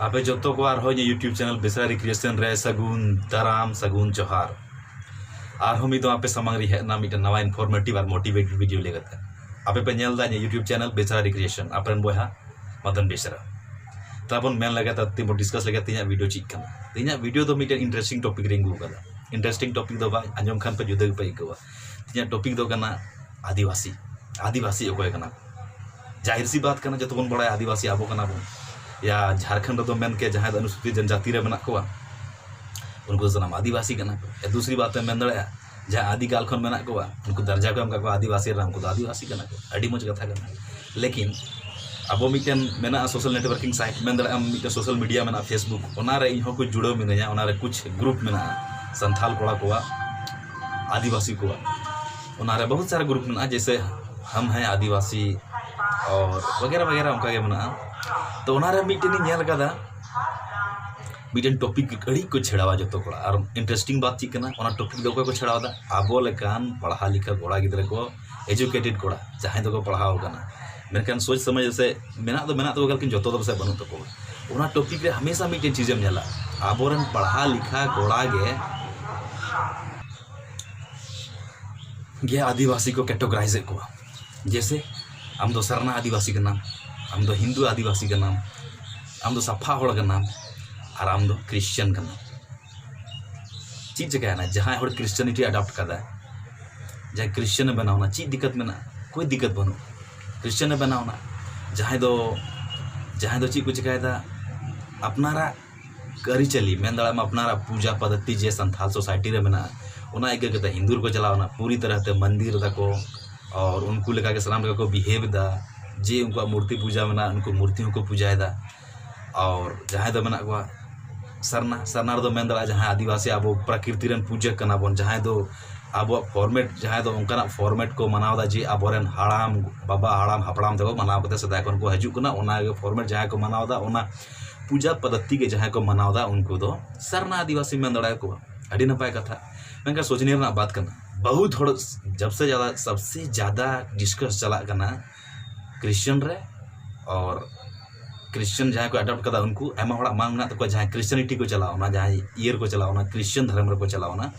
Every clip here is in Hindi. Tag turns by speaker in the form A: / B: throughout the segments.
A: आपे जो को यूट्यूब चैनल बेसरा क्रिएशन रे सगुन दाराम सगुन जोहार और मिद आपे सामने हेना नवा इनफॉर्मेटिव और मोटिवेटेड वीडियो लेते आपे पे यूट्यूब चैनल बेसरा क्रिएशन आपन बहा मदन बेसरा तब मेन लगे तीन डिस्कस लगे तीन वीडियो चीज तीन वीडियो तो मिट्टे इंटरेस्टिंग टॉपिक रे गुदा इंटरेस्टिंग टॉपिक दो आजम खान पे जुदा पे आइकवा तीन टॉपिक दो कना आदिवासी आदिवासी अकोय कना जाहिर सी बात करना जो बन बड़ा आदिवासी आबो कना बन या झारखंड तो मेन के जहाँ अनुसूचित जनजाति रे मेना कोआ उनको सनाम आदिवासी कना या दूसरी बात है मेन दड़ा जहाँ आदिकाल खन मेना कोआ उनको दर्जा को हमका आदिवासी रे हमको आदिवासी कना अड़ी मज कथा कना लेकिन अब मिटन मेना सोशल नेटवर्किंग साइट मेन दड़ा मिटन सोशल मीडिया मेना फेसबुक ओनारे इहो कुछ जुड़ो मिनया ओनारे कुछ ग्रुप मेना संथाल कोड़ा कोआ आदिवासी कोआ ओनारे बहुत सारा ग्रुप मेना जैसे हम हैं आदिवासी और वगैरह वगैरह उनका के मेना तो ओनारे मिटन टॉपिक अड़ी को छेड़ावा जो कोड़ा और इंटरेस्टिंग बात चीज करना ओना टॉपिक दो को छेड़ावा आबो लेकान पढ़ा लिखा कोड़ा गिद्रे को एजुकेटेड कोड़ा जहां तो को पढ़ाओ कना मेनकान सोच समझ से मेना तो लेकिन जो तो बसे बनु तो ओना टॉपिक रे हमेशा मिटन चीज में नेला आबोरन पढ़ा लिखा कोड़ा गे आदिवासी को कैटेगराइज को जैसे आम दो सरना आदिवासी का नाम आम दो हिंदू आदिवासी का नाम आम दो सफा होड़ का नाम और आम दो क्रिश्चियन का नाम चीज जगह ना जहाँ होड़ क्रिश्चियनिटी अडॉप्ट करदा जहाँ क्रिश्चियन बनावना चीज दिक्कत में ना कोई दिक्कत बनो क्रिश्चियन बनावना जहाँ दो चीज को चिकायदा अपनारा करी चली मेन दड़ा में अपनारा पूजा पद्धति जे संथाल सोसाइटी रे मेना उना एक गता हिंदू को चलावना पूरी तरह ते मंदिर को और उनको लेका के सलाम को बिहेव दा जे उनको मूर्ति पूजा में उनको मूर्तियों को पूजाएदा और जहाँ दो मेना को सरना दो मेन दड़ा जहाँ आदिवासी अब प्रकृति रन पूजक कना बन जहाँ दो अब फॉर्मेट जहाँ दो उनका फॉर्मेट को मनावदा जे आबोरन हाड़ाम बाबा हाड़ाम हापड़ाम तक मनाव कते सदा को हजू कना ओना फॉर्मेट जहाँ को मनावदा ओना पूजा पद्धति के जहाँ को मनावदा उनको दो सरना आदिवासी मेन दड़ा को अड़ी नपाय कथा मैं सोचने रना बात करना बहुत थोड़ा जब से ज़्यादा सबसे ज़्यादा डिस्कस चला करना क्रिश्चियन रे और क्रिश्चियन जहाँ को अडॉप्ट करता उनको एमा हड़ा मांग ना तो जहाँ क्रिश्चियनिटी को चलाओना जहाँ ईयर को चलाओना क्रिश्चियन धर्म को चलाओना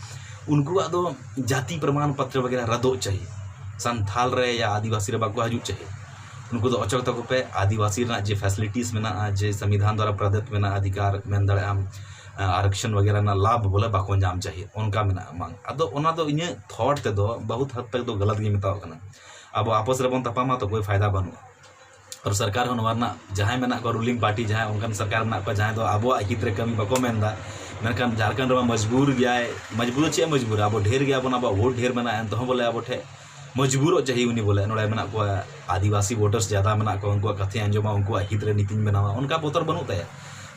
A: उनको आदो जाति प्रमाण पत्र वगैरह रद्दो चाहिए संथाल रे या आदिवासी रे बाको हजू चाहिए उनको तो अचक तक पे आदिवासी रे जे फैसिलिटीज में जे संविधान द्वारा प्रदत्त में अधिकार मेन दड़े आम आरक्षण वगैरह ना लाभ बोले बाको नाम चाहिए उनका में मांग अदो ओना दो इन थॉट ते दो बहुत हद तक तो गलत गे मेताव कना अब आपस रे बन तपामा तो कोई फायदा बनु और सरकार हो नवारना जहां मेना को रूलिंग पार्टी जहां उनका सरकार में को जहां दो अब हित रे कमी बाको मेनदा मेनकान झारखंड रे मजबूर गया मजबूर चे मजबूर अब ढेर गया बना वोट ढेर मेना एन तो बोले अब ठे मजबूर चाहिए उनी बोले नोड़े मेना को आदिवासी वोटर्स ज्यादा मेना को उनको कथे अंजमा उनको हित रे नीति बनावा उनका बोतर बनु तय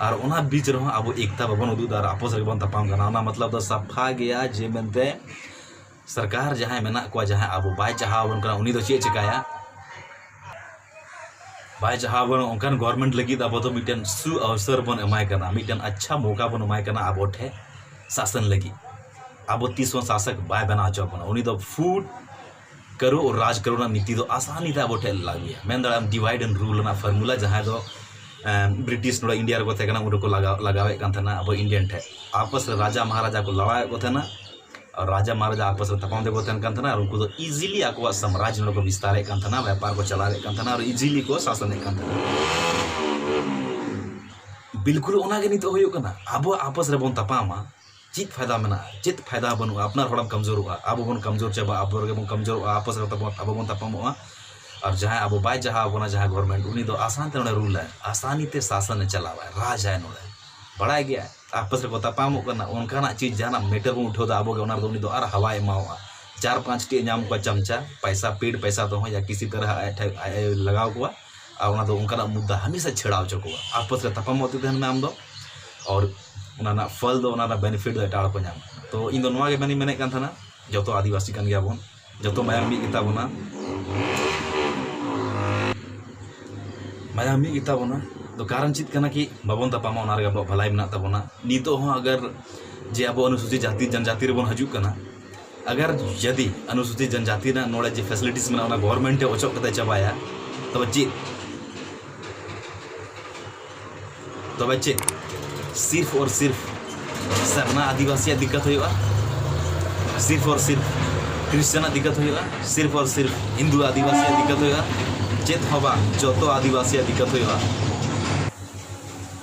A: और ओना बीच रहो अब एकता बबन उदुदार आपस रे बन तपाम गना मतलब तो सफा गया जे मनते सरकार जहां मेना को जहां अब बाय चाहाव उनका उनी दो चे चिकाया बाय चाहाव उनकान गवर्नमेंट लगी अब तो मिटन सु अवसर बन एमाय कना मिटन अच्छा मौका बन एमाय कना अब ठे शासन लगी अब 30वां शासक बाय बना चौकना उनी दो फूड करो और राज करो ना नीति दो आसानी था अब ठे लागिया मेन दड़ा डिवाइड एंड रूल ना फार्मूला जहां दो ब्रिटिश नोड़ा इंडिया को थे उनको लगावे अब इंडियन ठे आपस राजा महाराजा को लड़ाए को थे ना और राजा महाराजा आपस तपाम दे को और उनको तो इजीली आको साम्राज्य को विस्तार व्यापार को चला और इजीली को शासन बिल्कुल ओनागे नित होयो कना अब आपस रे बन तपामा चित फायदा मेना चित फायदा बनु अपना हड़म कमजोर अब बन कमजोर चाबा अब बन कमजोर आपस रे अब बन तपामोआ और जहाँ अब बाय जहाँ बना जहाँ गवर्नमेंट उनी दो आसान ते रूल है आसानी ते शासन चलावा राज है नोड़े बड़ा गया आपस रे तपामो करना उनका चीज जहाँ मेटर बन उठो अब उनी दो और हवा एमावा 4-5 टी नाम को चमचा पैसा पेड़ पैसा तो या किसी तरह लगाव को और उनका मुद्दा हमेशा छेड़ाव चको आपस रे तपामो ते में आम दो और उना फल दो उना बेनिफिट एटाड़ को नाम तो इन दो नोआ के बनी मेने कान था जो तो आदिवासी कान गया बन जो तो माया मी गीता बना माया मी गीता बना तो कारण चित करना कि बाबन तपामा ओना रे अब भलाई मेना तबना नितो हो अगर जे अब अनुसूचित जाति जनजाति रे बन हजू कना अगर यदि अनुसूचित जनजाति ना नोड़े जे फैसिलिटीज में गवर्नमेंट ओचक कते चबाया तब जे तबे चे सिर्फ और सिर्फ सरना आदिवासी दिक्कत हुआ, सिर्फ और सिर्फ क्रिश्चियन दिक्कत हुआ, सिर्फ और सिर्फ हिंदू आदिवासी दिक्कत हुआ, चेत हवा जो आदिवासी दिक्कत हुआ।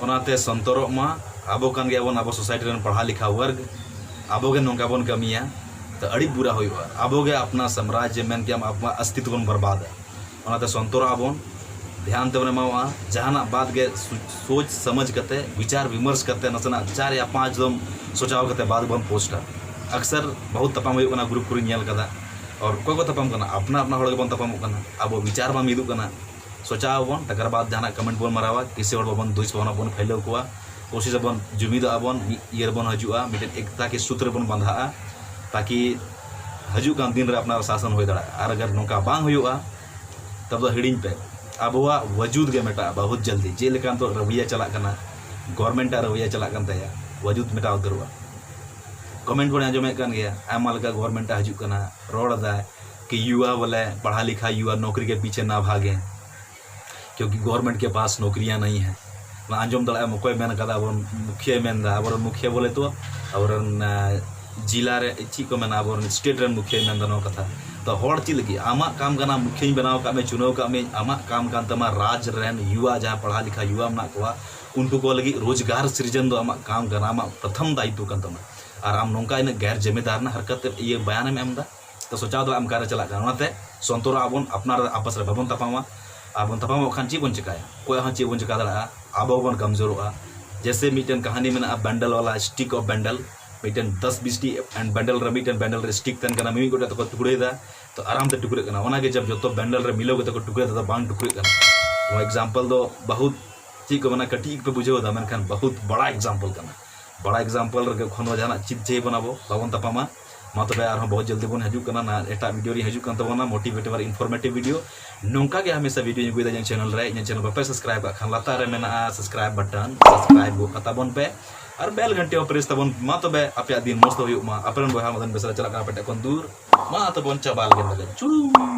A: ओनाते संतरों मा आबो कान गयाबन आबो सोसाइटी रन पढ़ा लिखा वर्ग आबोगे नौका बन कमिया तो अड़ी बुरा हुआ, आबोगे अपना साम्राज्य मेन के अपना अस्तित्व बन बर्बाद है। ओनाते संतरों आबोन ध्यान तेबन एमावा जहाना बात के सोच समझ करते विचार विमर्श करते नसना 4 या 5 दम सोचाव करते बाद बन पोस्टा अक्सर बहुत तपाम होना ग्रुप को नेल कदा और कोई को तपाम करना अपना अपना हड़ बन तपाम करना अब विचार बा मिदु करना सोचाव बन तकर बाद जहाना कमेंट बन मारावा किसी हड़ बन दुइस बन बन फैलाव कोआ कोशिश बन जुमिद आबन ईयर बन हजुआ मिटन एकता के सूत्र बन बंधा ताकि हजू कान दिन रे अपना शासन हो दाड़ा। और अगर नौका बांग हुआ तब तो हिड़िंग पे आबोआ वजूद के मेटा बहुत जल्दी जेलेका तो रवैया चला करना गवर्नमेंट रवैया चला तया वजूद मेटा उतरवा। कमेंट को आजमे गया आमा लगा गवर्नमेंट हजू करना रोड़ कि युवा बोले पढ़ा लिखा युवा नौकरी के पीछे ना भागे क्योंकि गवर्नमेंट के पास नौकरियां नहीं है। आंजम दड़ा मकोय मेन कदा अब मुखिया मेन दा अब मुखिया बोले तो अब जिला रे ची को मेन अब स्टेट रन मुखिया मेन दा नो कथा तो हर ची लगी आमा काम करना मुखिया बनाव का में चुनाव का में आमा काम कान तमा राज रन युवा जहाँ पढ़ा लिखा युवा मना को उनको को लगी रोजगार सृजन दो आमा काम करना आमा प्रथम दायित्व कान तमा और आम नौका इन गैर जिम्मेदार ना हरकत ये बयान में एमदा तो सोचा दो आम कार्य चला करते संतोर आबन अपना आपस रे बाबन तपामा आबन तपामा खान ची बन चिकाया कोई हाँ ची बन चिका दड़ा आबो बन कमजोर जैसे मीटन कहानी में बैंडल वाला स्टिक ऑफ बैंडल मीटन 10-20 टी एंड बैंडल रे मीटन बैंडल रे स्टिक तन कना मिमी गोटे तो टुकड़े दा तो आराम से टुकड़े कना ओना के जब जो तो बैंडल रे मिलोगे तो टुकड़े तो बांग टुकड़े कना वो एग्जांपल दो बहुत ठीक मना कटी पे बुझे होता मेनखान बहुत बड़ा एग्जांपल कना बड़ा एग्जांपल रे खनो जाना चित जे बनाबो बाबन तपामा मा तबे आर बहुत जल्दी बन हजू करना ना एटा वीडियो री हजू कान तबना मोटिवेटिव और इन्फॉर्मेटिव वीडियो नौका के हमेशा वीडियो ᱧ ᱜᱩᱭᱫᱟ चैनल रे इन चैनल पे सब्सक्राइब का खान लाता रे मेना सब्सक्राइब बटन सब्सक्राइब गो कताबन पे और बेल घंटे पे प्रेस तबन मा तबे आपया दिन मस्त होय मा अपरन बहा मदन बेसरा चला का पेटे कोन दूर मा तबन चबाल के मदन चुड़ू।